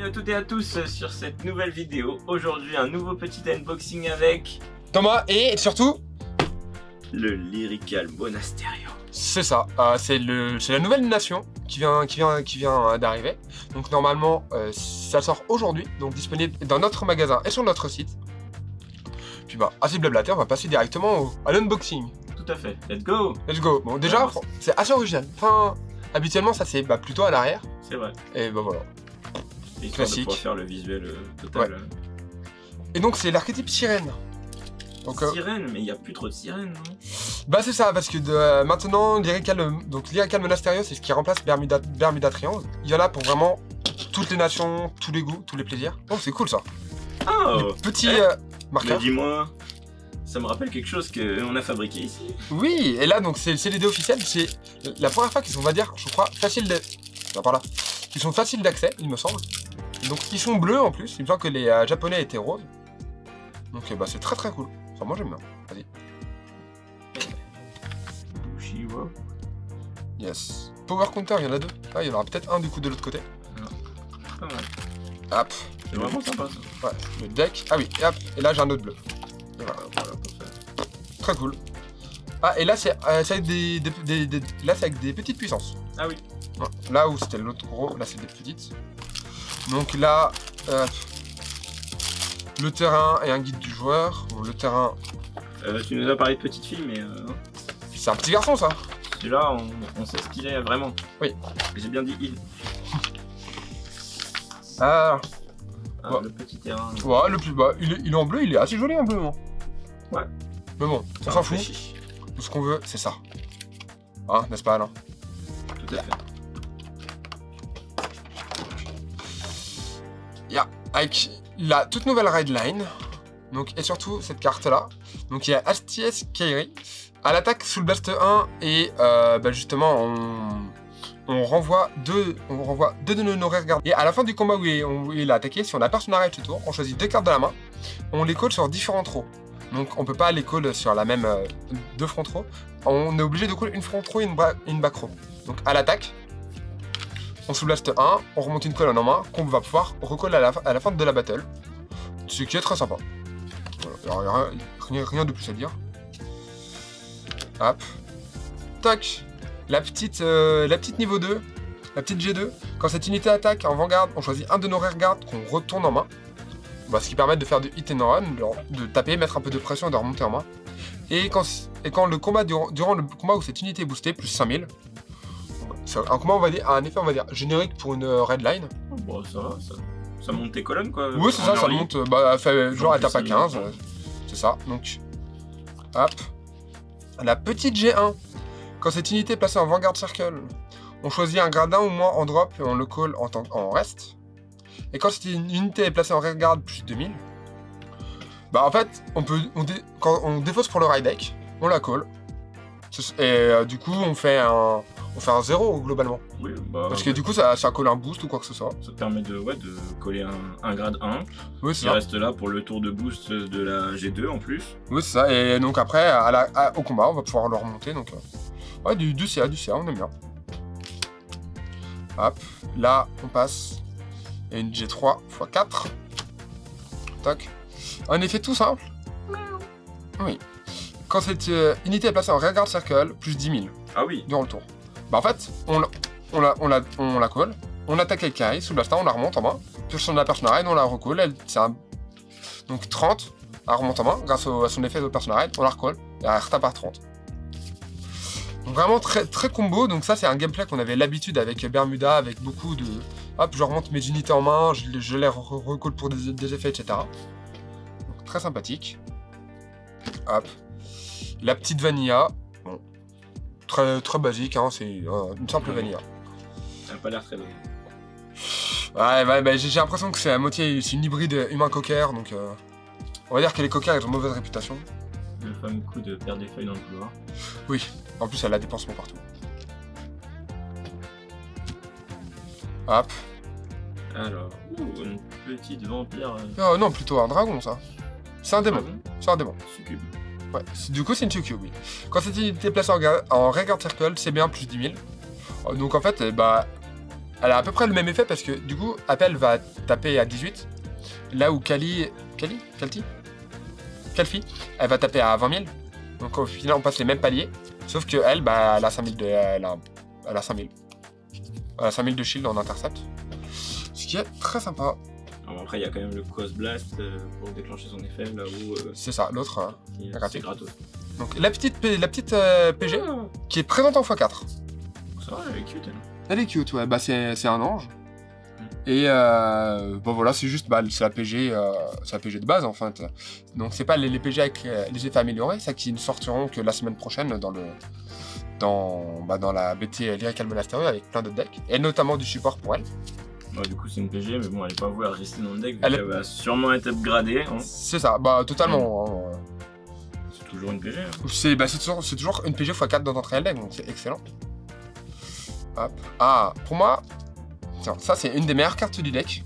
bienvenue à toutes et à tous sur cette nouvelle vidéo. Aujourd'hui, un nouveau petit unboxing avec Thomas et surtout le Lyrical Monasterio. c'est ça, c'est la nouvelle nation qui vient d'arriver. Donc normalement, ça sort aujourd'hui, donc disponible dans notre magasin et sur notre site. Puis bah, assez blablater, on va passer directement à l'unboxing. Tout à fait, let's go. Let's go. Bon, déjà, c'est assez original. Enfin, habituellement, ça c'est plutôt à l'arrière. C'est vrai. Et bah voilà. Histoire Classique. de pouvoir faire le visuel total. Ouais. Et donc c'est l'archétype sirène. Donc, sirène, mais il n'y a plus trop de sirènes, non? bah c'est ça, parce que maintenant, Lyrical Monasterio, c'est ce qui remplace Bermuda Triangle. Il y en a pour vraiment toutes les nations, tous les goûts, tous les plaisirs. Oh, c'est cool ça. Oh, Petit marqueur. mais dis-moi, ça me rappelle quelque chose qu'on a fabriqué ici. Oui, et là, donc c'est l'idée officielle. C'est la première fois qu'ils sont, on va dire, je crois, faciles de... Non, par là. Ils sont faciles d'accès, il me semble. Donc ils sont bleus en plus, il me semble que les japonais étaient roses. Donc bah, c'est très cool. Enfin, moi j'aime bien. Vas-y. Bushiwa. Yes. Power counter, il y en a deux. Ah, il y en aura peut-être un du coup de l'autre côté. Pas mal. Hop. C'est vraiment sympa ça. Ouais, le deck. Ah oui, et hop. Et là j'ai un autre bleu. Et voilà. Voilà, parfait. Très cool. Ah, et là c'est avec là c'est avec des petites puissances. Ah oui. Ouais. Là où c'était l'autre gros, là c'est des petites. Donc là, le terrain et un guide du joueur. Bon, le terrain, Tu nous as parlé de petite fille, mais c'est un petit garçon ça. celui-là, on sait ce qu'il est vraiment. Oui. J'ai bien dit il. Ah, Ah, ouais. le petit terrain. ouais, le plus bas, il est en bleu, il est assez joli en bleu. Hein. Ouais. Mais bon, on s'en fout. Tout ce qu'on veut, c'est ça. Hein, n'est-ce pas, Alain? Tout à fait. Avec la toute nouvelle Raidline, donc, et surtout cette carte là. Donc il y a Astiès Kairi à l'attaque sous le Blast 1 et bah, justement on renvoie deux de nos regards. Et à la fin du combat où il a attaqué, si on a personne à ce tour, on choisit deux cartes de la main, on les colle sur différents throws. Donc on peut pas les call sur la même deux front throw. On est obligé de call une front throw et une back row. Donc à l'attaque, on sous-blast 1, on remonte une colonne en main qu'on va pouvoir recall à la fin de la battle. Ce qui est très sympa. Voilà, rien de plus à dire. Hop. Tac. La petite niveau 2, la petite G2. Quand cette unité attaque en vanguard, on choisit un de nos rearguards qu'on retourne en main. Bah, ce qui permet de faire de hit and run, de taper, mettre un peu de pression et de remonter en main. Et quand le combat, durant le combat où cette unité est boostée, plus 5000, c'est un combat, on va dire, un effet, on va dire, générique pour une redline. Bon, ça va, ça monte tes colonnes quoi. Oui, c'est ça, ça monte, bah, genre elle tape à 15, ouais. c'est ça, donc, hop. La petite G1, quand cette unité est placée en Vanguard Circle, on choisit un grade 1 ou moins en drop et on le call en reste. Et quand cette unité est placée en rearguard plus 2000, bah en fait, quand on défausse pour le ride deck, on la call. Et du coup, on fait un 0 globalement. Oui, bah. Parce que du coup, ça colle un boost ou quoi que ce soit. Ça te permet de coller un grade 1. Oui, c'est Qui ça. reste là pour le tour de boost de la G2 en plus. Oui, c'est ça. Et donc après, au combat, on va pouvoir le remonter. Donc, ouais, du CA, on aime bien. Hop. Là, on passe à une G3 x 4. Tac. Un effet tout simple. Oui. Quand cette unité est placée en rearguard circle, plus 10 000 Ah oui. durant le tour. Bah en fait, on la colle, on attaque avec Kairi, sous Blast 1, on la remonte en main. Puis on la personne raid, on la recolle. Donc 30, elle remonte en main grâce à son effet de personne raid, on la recolle et elle retape par 30. Donc vraiment très combo. Donc ça c'est un gameplay qu'on avait l'habitude avec Bermuda, avec beaucoup de... Hop, je remonte mes unités en main, je les recolle pour des effets, etc. Donc très sympathique. Hop. La petite Vanilla. Bon. Très basique, hein, c'est une simple Vanilla. Ça n'a pas l'air très bonne. Ouais, bah, j'ai l'impression que c'est à moitié, c'est une hybride humain-cocker, donc on va dire que les cockers ils ont mauvaise réputation. Le fameux coup de perdre des feuilles dans le couloir. Oui, en plus elle a des pansements partout. Hop. Alors, une petite vampire. Oh non, plutôt un dragon ça. C'est un démon, c'est un démon. Succube. Ouais, du coup c'est une succube, oui. Quand cette unité est placée en rearguard circle, c'est bien plus 10 000. Donc en fait, bah, elle a à peu près le même effet parce que du coup, Appel va taper à 18. Là où Calfi, elle va taper à 20 000. Donc au final, on passe les mêmes paliers. Sauf que elle, bah, elle a 5000 de, elle a 5000. Elle a 5000 de shield en intercept. Ce qui est très sympa. Alors après, il y a quand même le Cause Blast pour déclencher son effet, là où... C'est ça, l'autre, c'est gratos. Donc la petite PG qui est présente en x4. Ça va, elle est cute, elle. Elle est cute, ouais, bah c'est un ange. Et bon voilà, c'est juste, bah, c'est la PG de base en fait. Donc c'est pas les PG avec les effets améliorés, ça qui ne sortiront que la semaine prochaine dans la BT Lyrical Monastery avec plein de decks, et notamment du support pour elle. Bah, du coup c'est une PG, mais bon elle est pas vouée à rester dans le deck, elle va sûrement être upgradée. Hein. C'est ça, bah totalement. C'est toujours une PG. Hein. C'est toujours une PG x4 dans ton trial deck, donc c'est excellent. Hop. Ah, pour moi, tiens, ça c'est une des meilleures cartes du deck.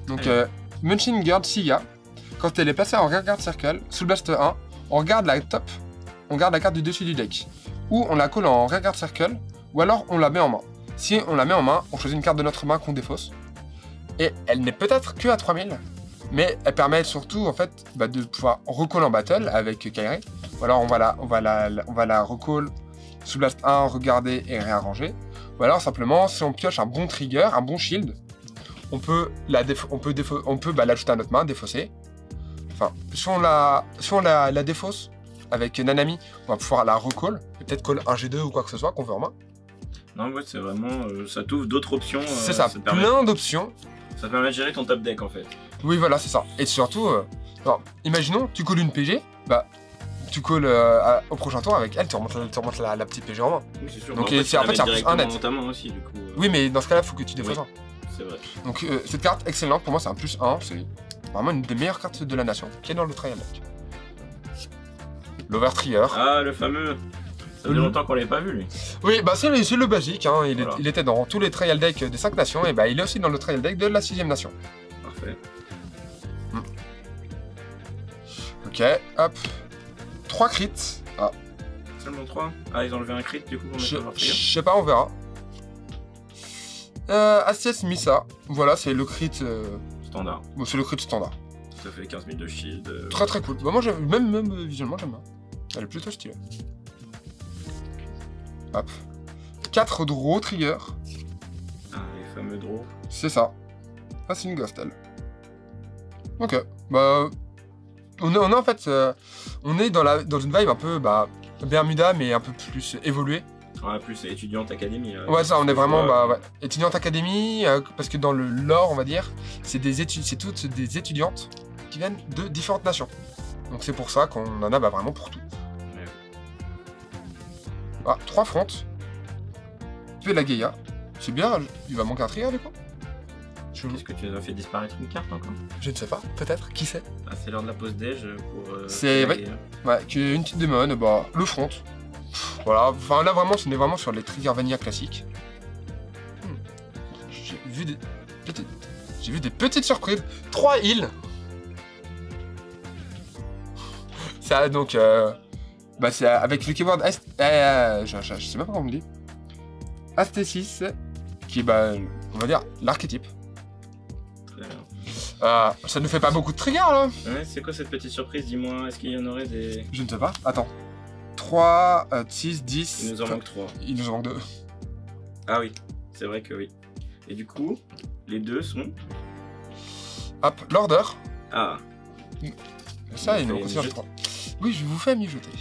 Donc Munching Guard Sia, quand elle est placée en Rearguard Circle, sous le Blast 1, on regarde la top, on garde la carte du dessus du deck. Ou on la colle en Rearguard Circle, ou alors on la met en main. Si on la met en main, on choisit une carte de notre main qu'on défausse. Et elle n'est peut-être que à 3000, mais elle permet surtout en fait de pouvoir recall en battle avec Kairi. Ou alors on va la recall sous Blast 1, regarder et réarranger. Ou alors simplement, si on pioche un bon trigger, un bon shield, on peut l'ajouter à notre main, défausser. Enfin, si on la défausse avec Nanami, on va pouvoir la recall, peut-être call un G2 ou quoi que ce soit qu'on veut en main. Non, ouais, c'est vraiment, ça t'ouvre d'autres options. C'est ça, plein d'options. Ça permet de gérer ton top deck en fait. Oui, voilà, c'est ça. Et surtout, imaginons, tu calls une PG, bah, tu calls au prochain tour avec elle, tu remontes la petite PG en main. Oui, c'est sûr. Donc c'est en fait, c'est un plus 1 net. Aussi, du coup, oui, mais dans ce cas-là, il faut que tu défausses un. C'est vrai. Donc cette carte, excellente, pour moi, c'est un plus 1. C'est vraiment une des meilleures cartes de la nation qui est dans le trial deck. L'Overtrigger. Ah, le fameux. Ça fait longtemps qu'on l'avait pas vu, lui. Oui, bah c'est le basique, hein. Il était dans tous les trial decks des 5 nations, et bah il est aussi dans le trial deck de la 6ème nation. Parfait. Ok, hop. 3 crits. Ah. Seulement 3 ? Ah, ils ont enlevé un crit du coup pour mettre Je sais pas, on verra. Astiès Missa, voilà, c'est le crit... standard. Bon, c'est le crit standard. Ça fait 15 000 de shield. Très très cool. Bah, moi, même visuellement, j'aime bien. Elle est plutôt stylée. Hop. 4 draw trigger. Ah, les fameux draws. C'est ça. Ah, c'est une ghost, elle. Ok. Bah... On est en fait... on est dans une vibe un peu... Bermuda, mais un peu plus évoluée. Ouais, plus étudiante académie. Là. Ouais, ça, on est vraiment... étudiante académie, parce que dans le lore, on va dire, c'est toutes des étudiantes qui viennent de différentes nations. Donc c'est pour ça qu'on en a vraiment pour tout. Ouais. Ah, 3 fronts. Tu es la Gaïa. C'est bien, il va manquer un trigger du coup. Qu'est-ce que tu nous as fait disparaître une carte encore? Je ne sais pas, peut-être, qui sait? Ah, c'est l'heure de la pause déj pour... c'est... Ouais, une petite démon, le front. Voilà, enfin là vraiment, on est vraiment sur les triggers vanilla classiques. J'ai vu des petites surprises. 3 heals. Ça donc... c'est avec le keyword... je sais même pas comment on me dit. Astésis, qui est, on va dire, l'archétype. Ça ne fait pas beaucoup de triggers là. Ouais, c'est quoi cette petite surprise? Dis-moi, est-ce qu'il y en aurait des... Je ne sais pas, attends. 3, 6, 10... Il nous en manque 3. Il nous en manque 2. Ah oui, c'est vrai que oui. Et du coup, les deux sont... Hop, l'order. Ah. Ça, il nous considère 3. Oui, je vous fais mijoter.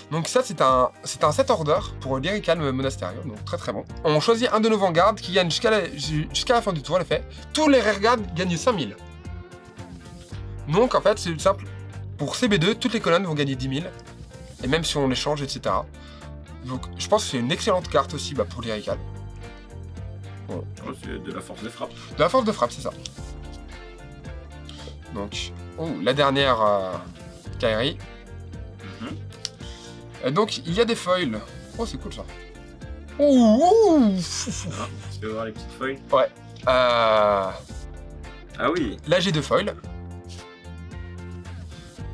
Donc ça, c'est un set order pour Lyrical Monastery, donc très très bon. On choisit un de nos vanguards qui gagne jusqu'à la fin du tour, l'effet. Tous les rearguards gagnent 5000. Donc en fait, c'est simple. Pour CB2, toutes les colonnes vont gagner 10 000. Et même si on les change, etc. Donc je pense que c'est une excellente carte aussi pour Lyrical. Bon. Oh, c'est de la force de frappe. De la force de frappe, c'est ça. Donc, la dernière Kairi. Donc il y a des foils. Oh, c'est cool ça. Tu peux voir les petites foils? Ouais. Ah oui. Là j'ai 2 foils.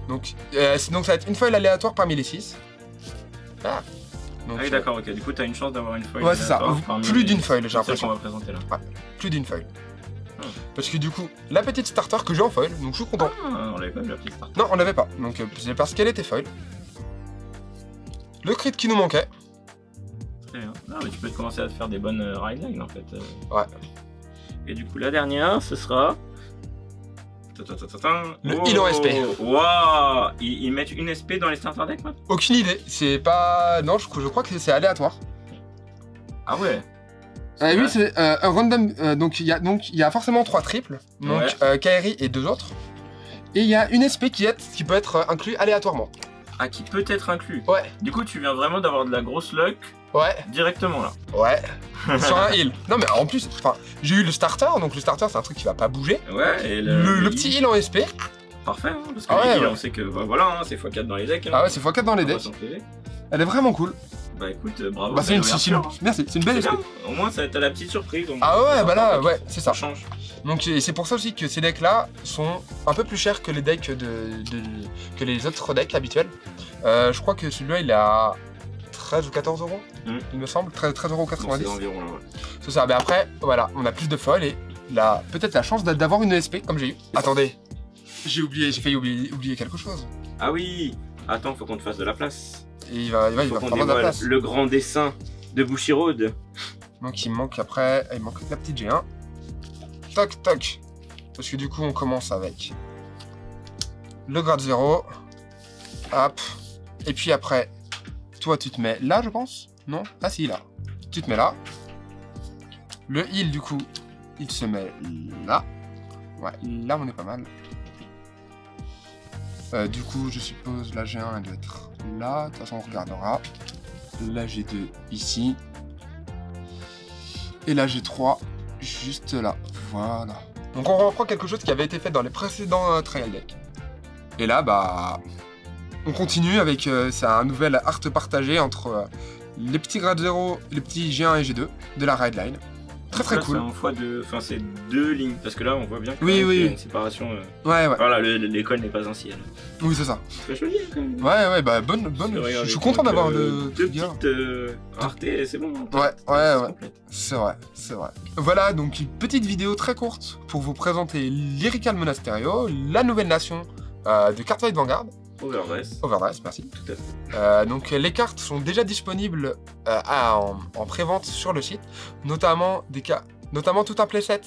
Donc ça va être une foil aléatoire parmi les 6. Ah. Donc, ah oui, d'accord, ok. Du coup, t'as une chance d'avoir une foil. Ouais, c'est ça. Plus d'une foil, j'ai celle l'impression. qu'on va présenter là. Ouais, plus d'une foil. Parce que du coup, la petite starter que j'ai en foil, donc je suis content. Ah, on l'avait pas vu la petite starter. Non, on l'avait pas. Donc c'est parce qu'elle était foil. Le crit qui nous manquait. Très bien. Ah, mais tu peux commencer à te faire des bonnes ride line en fait. Ouais. Et du coup, la dernière, ce sera. Le heal en SP. Waouh! Ils mettent une SP dans les starter decks maintenant? Aucune idée. C'est pas. Non, je crois que c'est aléatoire. Ah ouais. Oui, c'est un random. Donc il y a forcément 3 triples. Donc Kairi et 2 autres. Et il y a une SP qui peut être inclus aléatoirement. Ah, qui peut être inclus. Ouais. Du coup, tu viens vraiment d'avoir de la grosse luck. Ouais. Directement là. Ouais. Sur un heal. Non mais en plus, j'ai eu le starter, donc le starter c'est un truc qui va pas bouger. Ouais. Et le petit heal en SP. Parfait, hein, parce que les heals, on sait que bah, voilà, hein, c'est x4 dans les decks. Hein. Ah ouais, c'est x4 dans les decks. Elle est vraiment cool. Bah écoute, bravo. Bah, merci, c'est une belle SP. Au moins, t'as la petite surprise. Donc, ah ouais, bah là, ouais, c'est ça. Ça change. Donc c'est pour ça aussi que ces decks là sont un peu plus chers que les decks que les autres decks habituels. Je crois que celui-là il est à 13 ou 14 euros, il me semble, 13,90 euros. C'est environ là, ouais. C'est ça, mais après, voilà, on a plus de foil et peut-être la chance d'avoir une SP comme j'ai eu. Attendez, j'ai failli oublier quelque chose. Ah oui, attends, faut qu'on te fasse de la place. Et il va prendre de la place. Le grand dessin de Bushiroad. Donc il manque après, il manque la petite G1. Toc toc. Parce que du coup on commence avec le grade 0. Hop. Et puis après, toi tu te mets là je pense. Non? Ah si, là. Tu te mets là. Le heal du coup, il se met là. Ouais, là on est pas mal. Du coup je suppose la G1 elle doit être là. De toute façon on regardera. La G2 ici. Et la G3 juste là. Voilà. Donc on reprend quelque chose qui avait été fait dans les précédents trial decks. Et là, bah, on continue avec c'est un nouvel art partagé entre les petits grades 0, les petits G1 et G2 de la ride line. Très cool. C'est deux lignes parce que là on voit bien qu'il y a une séparation. Ouais. Voilà, l'école n'est pas ancienne. Oui, c'est ça. Très joli quand même. Ouais, bah bonne. Je suis content d'avoir le. Deux petites raretés, c'est bon. Ouais. C'est vrai. Voilà, donc une petite vidéo très courte pour vous présenter Lyrical Monasterio, la nouvelle nation de Cardfight Vanguard. Overdress, merci. Tout à fait. Donc les cartes sont déjà disponibles en pré-vente sur le site, notamment tout un playset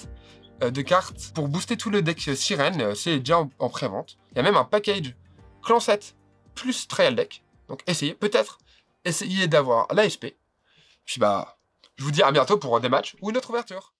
de cartes pour booster tout le deck Sirène, c'est déjà en pré-vente. Il y a même un package Clan 7 plus Trial Deck, donc essayez d'avoir l'ASP. Puis bah, je vous dis à bientôt pour des matchs ou une autre ouverture.